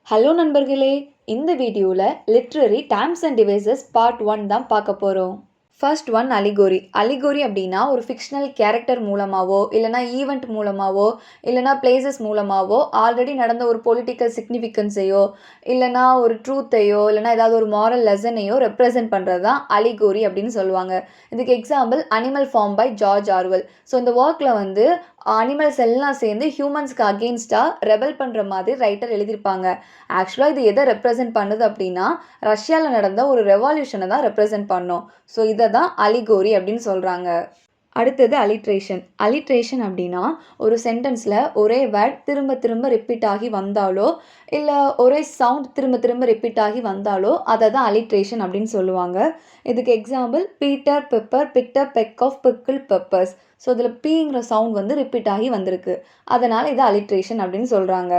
Hello நண்பர்களே, இந்த வீடியோவில் literary terms and devices part 1 தான் பார்க்க போகிறோம். First one அலிகோரி. அலிகோரி அப்படின்னா ஒரு ஃபிக்ஷனல் கேரக்டர் மூலமாகவோ இல்லைனா ஈவெண்ட் மூலமாகவோ இல்லைனா பிளேசஸ் மூலமாகவோ ஆல்ரெடி நடந்த ஒரு பொலிட்டிக்கல் சிக்னிஃபிகன்ஸையோ இல்லைனா ஒரு ட்ரூத்தையோ இல்லைனா ஏதாவது ஒரு மாரல் லெசனையோ ரெப்ரசென்ட் பண்ணுறது தான் அலிகோரி அப்படின்னு சொல்லுவாங்க. இதுக்கு example animal farm by George Orwell. So இந்த ஒர்க்கில் வந்து அனிமல்ஸ் எல்லாம் சேர்ந்து ஹியூமன்ஸ்க்கு அகெயின்ஸ்டாக ரெபல் பண்ணுற மாதிரி ரைட்டர் எழுதியிருப்பாங்க. ஆக்சுவலாக இது எதை ரெப்ரசென்ட் பண்ணுது அப்படின்னா ரஷ்யாவில் நடந்த ஒரு ரெவால்யூஷனை தான் ரெப்ரசென்ட் பண்ணோம். ஸோ இதை தான் அலிகோரி அப்படின்னு சொல்கிறாங்க. அடுத்தது அலிட்ரேஷன். அலிட்ரேஷன் அப்படின்னா ஒரு சென்டென்ஸில் ஒரே வேர்ட் திரும்ப திரும்ப ரிப்பீட் ஆகி வந்தாலோ இல்லை ஒரே சவுண்ட் திரும்ப திரும்ப ரிப்பீட் ஆகி வந்தாலோ அதை தான் அலிட்ரேஷன் அப்படின்னு சொல்லுவாங்க. இதுக்கு example Peter pepper picked peck of pickle peppers. So இதில் பீங்கிற சவுண்ட் வந்து ரிப்பீட் ஆகி வந்திருக்கு, அதனால் இது அலிட்ரேஷன் அப்படின்னு சொல்கிறாங்க.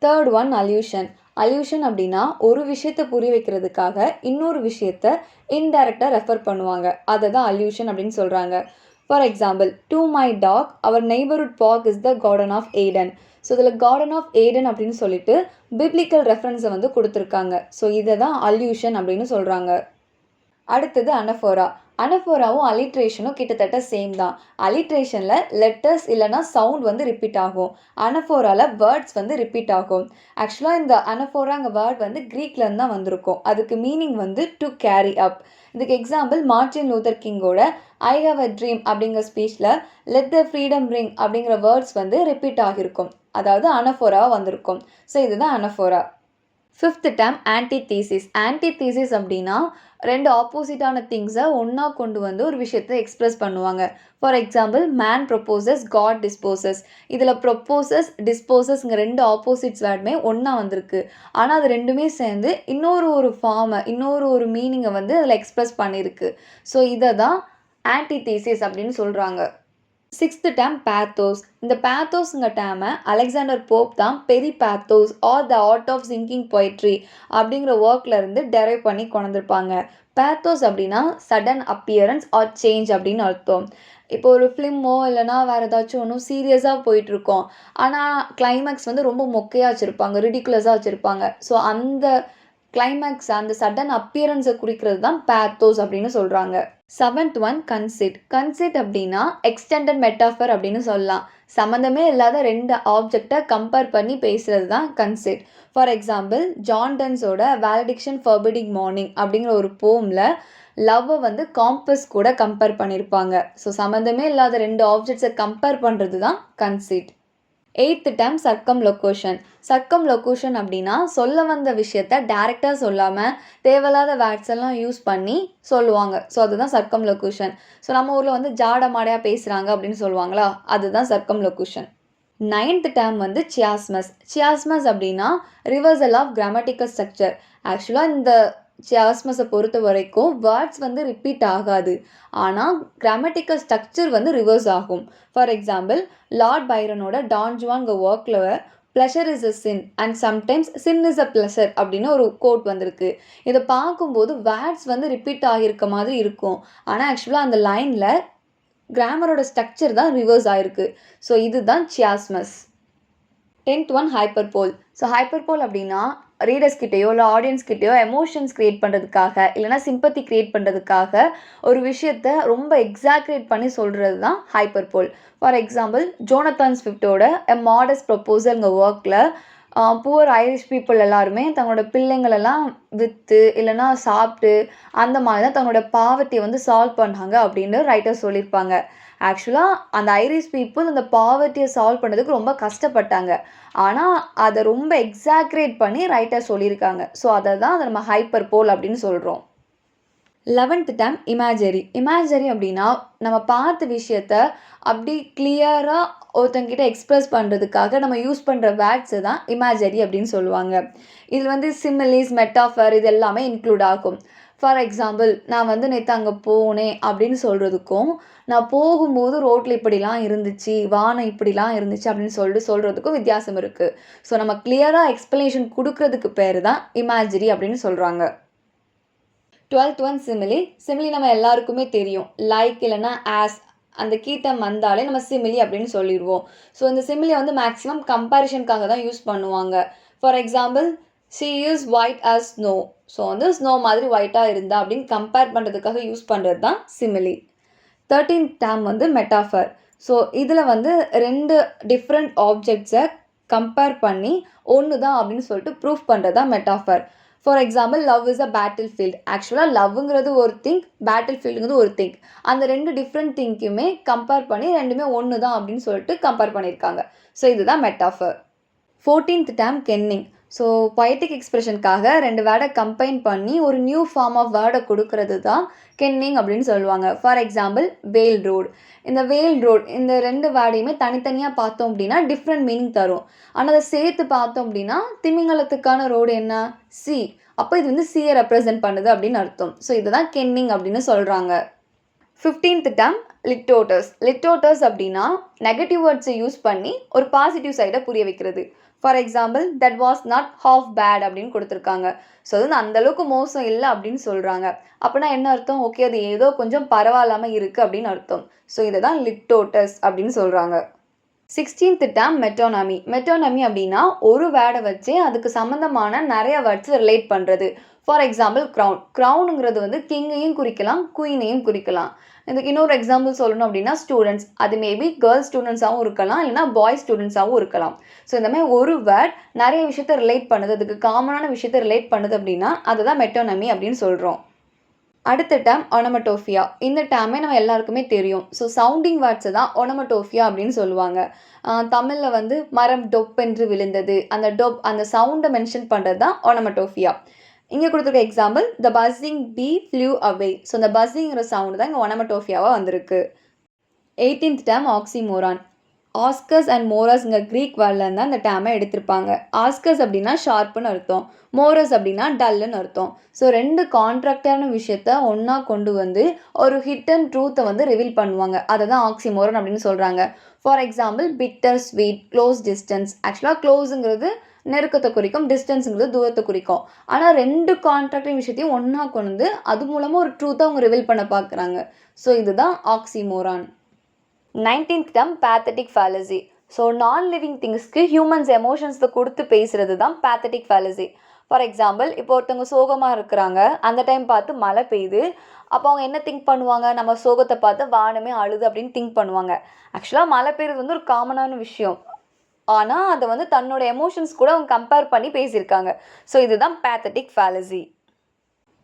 Third one illusion. அல்யூஷன் அப்படின்னா ஒரு விஷயத்தை புரிய வைக்கிறதுக்காக இன்னொரு விஷயத்தை இன்டைரக்டாக ரெஃபர் பண்ணுவாங்க, அதை தான் அல்யூஷன் அப்படின்னு சொல்கிறாங்க. For example, to my dog our neighbourhood park is the garden of Eden. So இதில் கார்டன் ஆஃப் ஏடன் அப்படின்னு சொல்லிட்டு பிப்ளிக்கல் ரெஃபரன்ஸை வந்து கொடுத்துருக்காங்க. ஸோ இதை தான் அல்யூஷன் அப்படின்னு சொல்கிறாங்க. அடுத்தது அனஃபோரா. அனஃபோராவும் அலிட்ரேஷனும் கிட்டத்தட்ட சேம் தான். அலிட்ரேஷனில் லெட்டர்ஸ் இல்லைனா சவுண்ட் வந்து ரிப்பீட் ஆகும், அனஃபோராவில் வேர்ட்ஸ் வந்து ரிப்பீட் ஆகும். ஆக்சுவலாக இந்த அனஃபோராங்க வேர்ட் வந்து க்ரீக்லேருந்து தான் வந்திருக்கும். அதுக்கு மீனிங் வந்து டு கேரி அப். இதுக்கு எக்ஸாம்பிள் மார்ட்டின் லூதர் கிங்கோட ஐ ஹாவ் அ ட்ரீம் அப்படிங்கிற ஸ்பீச்சில் லெட் த ஃப்ரீடம் ரிங் அப்படிங்கிற வேர்ட்ஸ் வந்து ரிப்பீட் ஆகியிருக்கும், அதாவது அனஃபோராவாக வந்திருக்கும். ஸோ இதுதான் anaphora. Fifth term antithesis. Antithesis அப்படின்னா ரெண்டு ஆப்போசிட்டான திங்ஸை ஒன்றா கொண்டு வந்து ஒரு விஷயத்தை எக்ஸ்ப்ரெஸ் பண்ணுவாங்க. For example, man proposes god disposes. இதில் ப்ரொப்போசஸ் டிஸ்போசஸ்ங்க ரெண்டு ஆப்போசிட்ஸ் வேர்டுமே ஒன்றா வந்திருக்கு. ஆனால் அது ரெண்டுமே சேர்ந்து இன்னொரு ஃபார்மை இன்னொரு மீனிங்கை வந்து அதில் எக்ஸ்ப்ரெஸ் பண்ணியிருக்கு. ஸோ இதை தான் ஆன்டிதீசிஸ் அப்படின்னு சொல்கிறாங்க. Sixth term bathos. இந்த பேத்தோஸ்ங்க டேமை அலெக்சாண்டர் போப் தான் peri bathos or the art of sinking poetry அப்படிங்கிற ஒர்க்கில் இருந்து டெரைவ் பண்ணி கொண்டிருப்பாங்க. பேத்தோஸ் அப்படின்னா சடன் அப்பியரன்ஸ் ஆர் சேஞ்ச் அப்படின்னு அர்த்தம். இப்போ ஒரு ஃபிலிமோ இல்லைனா வேறு ஏதாச்சும் ஒன்றும் சீரியஸாக போயிட்டுருக்கோம், ஆனால் கிளைமேக்ஸ் வந்து ரொம்ப மொக்கையாக வச்சுருப்பாங்க, ரிடிகுலஸாக வச்சுருப்பாங்க. ஸோ அந்த கிளைமேக்ஸ் அந்த சடன் அப்பியரன்ஸை குறிக்கிறது தான் பேத்தோஸ் அப்படின்னு சொல்கிறாங்க. Seventh one concede. கன்சிட் அப்படின்னா எக்ஸ்டெண்டட் மெட்டாஃபர் அப்படின்னு சொல்லலாம். சம்மந்தமே இல்லாத ரெண்டு ஆப்ஜெக்டை கம்பேர் பண்ணி பேசுகிறது தான் கன்சிட். ஃபார் எக்ஸாம்பிள், ஜான் டன்ஸோட வேலடிக்ஷன் ஃபர்பிடிங் மார்னிங் அப்படிங்கிற ஒரு போமில் லவ்வை வந்து காம்பஸ் கூட கம்பேர் பண்ணியிருப்பாங்க. ஸோ சம்மந்தமே இல்லாத ரெண்டு ஆப்ஜெக்ட்ஸை கம்பேர் பண்ணுறது தான் கன்சிட். எய்த்து டேர்ம் சர்க்கம் லொக்கேஷன். சர்க்கம் லொக்கேஷன் அப்படின்னா சொல்ல வந்த விஷயத்த டேரெக்டாக சொல்லாமல் தேவையில்லாத வேர்ட்ஸ் எல்லாம் யூஸ் பண்ணி சொல்லுவாங்க. ஸோ அதுதான் சர்க்கம் லொக்கேஷன். ஸோ நம்ம ஊரில் வந்து ஜாட மாடையாக பேசுகிறாங்க அப்படின்னு சொல்லுவாங்களா, அதுதான் சர்க்கம் லொக்கேஷன். நைன்த் டேர்ம் வந்து சியாஸ்மஸ். சியாஸ்மஸ் அப்படின்னா ரிவர்சல் ஆஃப் கிராமட்டிக்கல் ஸ்ட்ரக்சர். ஆக்சுவலாக இந்த சியாஸ்மஸை பொறுத்த வரைக்கும் வேர்ட்ஸ் வந்து ரிப்பீட் ஆகாது, ஆனால் கிராமட்டிக்கல் ஸ்ட்ரக்சர் வந்து ரிவர்ஸ் ஆகும். ஃபார் எக்ஸாம்பிள், லார்ட் பைரனோட டான் ஜுவான்ங்க ஒர்க்கில் pleasure is a sin and sometimes sin is a pleasure அப்படின்னு ஒரு கோட் வந்திருக்கு. இதை பார்க்கும்போது வேர்ட்ஸ் வந்து ரிப்பீட் ஆகியிருக்க மாதிரி இருக்கும், ஆனால் ஆக்சுவலாக அந்த லைனில் கிராமரோட ஸ்ட்ரக்சர் தான் ரிவர்ஸ் ஆகிருக்கு. ஸோ இதுதான் சியாஸ்மஸ். 10th one hyperbole. So hyperbole அப்படின்னா ரீடர்ஸ் கிட்டேயோ இல்லை ஆடியன்ஸ் கிட்டேயோ எமோஷன்ஸ் க்ரியேட் பண்ணுறதுக்காக இல்லைனா சிம்பத்தி க்ரியேட் பண்ணுறதுக்காக ஒரு விஷயத்தை ரொம்ப எக்ஸாக்ரேட் பண்ணி சொல்கிறது தான் ஹைப்பர்போல். ஃபார் எக்ஸாம்பிள், ஜோனத்தன் ஸ்விஃப்டோட எ மாடஸ்ட் ப்ரொப்போசல்ங்க ஒர்க்கில் புவர் ஐரிஷ் பீப்புள் எல்லாருமே தங்களோட பிள்ளைங்களெல்லாம் விற்று இல்லைனா சாப்பிட்டு அந்த மாதிரி தான் தங்களோட பாவர்ட்டியை வந்து சால்வ் பண்ணாங்க அப்படின்னு ரைட்டர் சொல்லியிருப்பாங்க. ஆக்சுவலாக அந்த ஐரிஷ் பீப்புள் அந்த பாவர்ட்டியை சால்வ் பண்ணுறதுக்கு ரொம்ப கஷ்டப்பட்டாங்க, ஆனால் அதை ரொம்ப எக்ஸாக்ரேட் பண்ணி ரைட்டர் சொல்லியிருக்காங்க. ஸோ அதை தான் அதை நம்ம ஹைப்பர்போல் அப்படின்னு சொல்கிறோம். 11th term imagery. இமேஜரி அப்படின்னா நம்ம பார்த்த விஷயத்த அப்படி கிளியராக ஒருத்தங்கிட்ட எக்ஸ்ப்ரெஸ் பண்ணுறதுக்காக நம்ம யூஸ் பண்ணுற வேர்ட்ஸு தான் இமேஜரி அப்படின்னு சொல்லுவாங்க. இதில் வந்து சிமிலிஸ், மெட்டாஃபர் இது எல்லாமே இன்க்ளூட் ஆகும். ஃபார் எக்ஸாம்பிள், நான் வந்து நேற்று அங்கே போனேன் அப்படின்னு சொல்கிறதுக்கும் நான் போகும்போது ரோட்டில் இப்படிலாம் இருந்துச்சு, வானம் இப்படிலாம் இருந்துச்சு அப்படின்னு சொல்கிறதுக்கும் வித்தியாசம் இருக்குது. ஸோ நம்ம கிளியராக எக்ஸ்ப்ளனேஷன் கொடுக்கறதுக்கு பேர் தான் இமேஜரி அப்படின்னு சொல்கிறாங்க. 12th ஒன் சிமிலி. சிமிலி நம்ம எல்லாருக்குமே தெரியும், லைக் இல்லைனா ஆஸ் அந்த கீட்டம் வந்தாலே நம்ம சிமிலி அப்படின்னு சொல்லிடுவோம். ஸோ இந்த சிமிலியை வந்து மேக்ஸிமம் கம்பேரிஷனுக்காக தான் யூஸ் பண்ணுவாங்க. For example she is white as snow. So வந்து ஸ்னோ மாதிரி ஒயிட்டாக இருந்தா அப்படின்னு கம்பேர் பண்ணுறதுக்காக யூஸ் பண்ணுறது தான் சிமிலி. 13th term வந்து மெட்டாஃபர். ஸோ இதில் வந்து 2 டிஃப்ரெண்ட் ஆப்ஜெக்ட்ஸை கம்பேர் பண்ணி ஒன்று தான் அப்படின்னு சொல்லிட்டு ப்ரூஃப் பண்ணுறது தான் metaphor. For example love is a battle field. ஆக்சுவலாக லவ்ங்கிறது ஒரு திங், பேட்டில் ஃபீல்டுங்கிறது ஒரு திங். அந்த 2 டிஃப்ரெண்ட் திங்க்குமே கம்பேர் பண்ணி ரெண்டுமே ஒன்று தான் அப்படின்னு சொல்லிட்டு கம்பேர் பண்ணியிருக்காங்க. ஸோ இதுதான் metaphor. 14th term kenning. So poetic எக்ஸ்பிரஷனுக்காக 2 வேர்டை கம்பைன் பண்ணி ஒரு நியூ ஃபார்ம் ஆஃப் வேர்டை கொடுக்கறது தான் கென்னிங் அப்படின்னு சொல்லுவாங்க. For example whale road. இந்த வேல் ரோட் இந்த 2 வேர்டையுமே தனித்தனியாக பார்த்தோம் அப்படின்னா டிஃப்ரெண்ட் மீனிங் தரும். ஆனால் அதை சேர்த்து பார்த்தோம் அப்படின்னா திமிங்கலத்துக்கான ரோடு என்ன? சி. அப்போ இது வந்து சியை ரெப்ரசென்ட் பண்ணுது அப்படின்னு அர்த்தம். ஸோ இதுதான் கென்னிங் அப்படின்னு சொல்கிறாங்க. 15th term லிட்டோட்டஸ். லிட்டோட்டஸ் அப்படின்னா நெகட்டிவ் வேர்ட்ஸை யூஸ் பண்ணி ஒரு பாசிட்டிவ் சைடை புரிய வைக்கிறது. For example that was not half bad அப்படின்னு கொடுத்துருக்காங்க. ஸோ அது வந்து அந்தளவுக்கு மோசம் இல்லை அப்படின்னு சொல்கிறாங்க. அப்படின்னா என்ன அர்த்தம்? ஓகே அது ஏதோ கொஞ்சம் பரவாயில்லாமல் இருக்குது அப்படின்னு அர்த்தம். ஸோ இதை தான் லிட்டோட்டஸ் அப்படின்னு சொல்கிறாங்க. 16th term மெட்டோனமி. மெட்டோனமி அப்படின்னா ஒரு வேர்டை வச்சு அதுக்கு சம்மந்தமான நிறைய வேர்ட்ஸ் ரிலேட் பண்ணுறது. For example crown. க்ரௌனுங்கிறது வந்து கிங்கையும் குறிக்கலாம், குயினையும் குறிக்கலாம். இதுக்கு இன்னொரு எக்ஸாம்பிள் சொல்லணும் அப்படின்னா ஸ்டூடெண்ட்ஸ். அது மேபி கேர்ள்ஸ் ஸ்டூடெண்ட்ஸாகவும் இருக்கலாம், இல்லைனா பாய்ஸ் ஸ்டூடெண்ட்ஸாகவும் இருக்கலாம். ஸோ இந்த மாதிரி ஒரு வேர்ட் நிறைய விஷயத்த ரிலேட் பண்ணுது, அதுக்கு காமனான விஷயத்த ரிலேட் பண்ணுது அப்படின்னா அதுதான் மெட்டோனமி அப்படின்னு சொல்கிறோம். அடுத்த டேம் ஒனமட்டோஃபியா. இந்த டேமே நம்ம எல்லாருக்குமே தெரியும். ஸோ சவுண்டிங் வேர்ட்ஸை தான் ஒனமட்டோஃபியா அப்படின்னு சொல்லுவாங்க. தமிழில் வந்து மரம் டொப் என்று விழுந்தது, அந்த டொப் அந்த சவுண்டை மென்ஷன் பண்ணுறது தான் ஒனமட்டோஃபியா. இங்கே கொடுத்துருக்க example the buzzing bee flew away. So இந்த பஸ்ஸிங்கிற சவுண்டு தான் இங்கே ஒனமட்டோஃபியாவாக வந்திருக்கு. 18th term oxymoron. Oxys and மோரஸ்ங்கிற க்ரீக் வேர்ட்லேருந்து தான் இந்த டேமை எடுத்திருப்பாங்க. ஆஸ்கஸ் அப்படின்னா ஷார்ப்புன்னு அர்த்தம், மோரஸ் அப்படின்னா டல்லுன்னு அர்த்தம். ஸோ 2 கான்ட்ராக்டான விஷயத்த ஒன்றா கொண்டு வந்து ஒரு ஹிடன் ட்ரூத்தை வந்து ரிவீல் பண்ணுவாங்க. அதை தான் ஆக்சிமோரன் அப்படின்னு சொல்கிறாங்க. For example bitter sweet, close distance. ஆக்சுவலாக க்ளோஸுங்கிறது நெருக்கத்தை குறிக்கும், டிஸ்டன்ஸுங்கிறது தூரத்தை குறிக்கும். ஆனால் 2 கான்ட்ராக்டிங் விஷயத்தையும் ஒன்றா கொண்டு வந்து அது மூலமாக ஒரு ட்ரூத்தை அவங்க ரிவீல் பண்ண பார்க்குறாங்க. ஸோ இதுதான் oxymoron. 19th term pathetic fallacy. So non living திங்ஸ்க்கு ஹியூமன்ஸ் எமோஷன்ஸை கொடுத்து பேசுகிறது தான் பேத்தட்டிக் ஃபேலசி. ஃபார் எக்ஸாம்பிள் இப்போ ஒருத்தவங்க சோகமாக இருக்கிறாங்க, அந்த டைம் பார்த்து மழை பெய்யுது. அப்போ அவங்க என்ன திங்க் பண்ணுவாங்க? நம்ம சோகத்தை பார்த்து வானமே அழுது அப்படின்னு திங்க் பண்ணுவாங்க. ஆக்சுவலாக மழை பெய்யுறது வந்து ஒரு காமனான விஷயம், ஆனால் அதை வந்து தன்னோட எமோஷன்ஸ் கூட அவங்க கம்பேர் பண்ணி பேசியிருக்காங்க. ஸோ இதுதான் pathetic fallacy.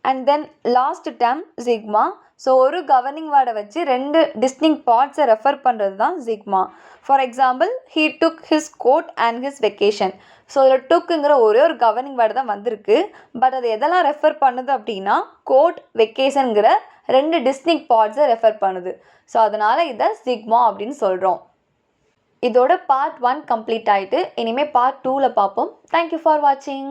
And then last term zeugma. So ஒரு கவர்னிங் வேர்டை வச்சு 2 டிஸ்டிங்க்ட் பார்ட்ஸை ரெஃபர் பண்ணுறது தான் zeugma. For example he took his coat and his vacation. So இதில் டுக்குங்கிற ஒரே ஒரு கவர்னிங் வேர்டு தான் வந்திருக்கு. பட் அது எதெல்லாம் ரெஃபர் பண்ணுது அப்படின்னா கோட், வெக்கேஷனுங்கிற 2 டிஸ்டிங்க்ட் பார்ட்ஸை ரெஃபர் பண்ணுது. ஸோ அதனால் இதை சிக்மா அப்படின்னு சொல்கிறோம். இதோட பார்ட் 1 கம்ப்ளீட் ஆகிட்டு இனிமேல் பார்ட் 2ல் பார்ப்போம். தேங்க்யூ ஃபார் வாட்சிங்.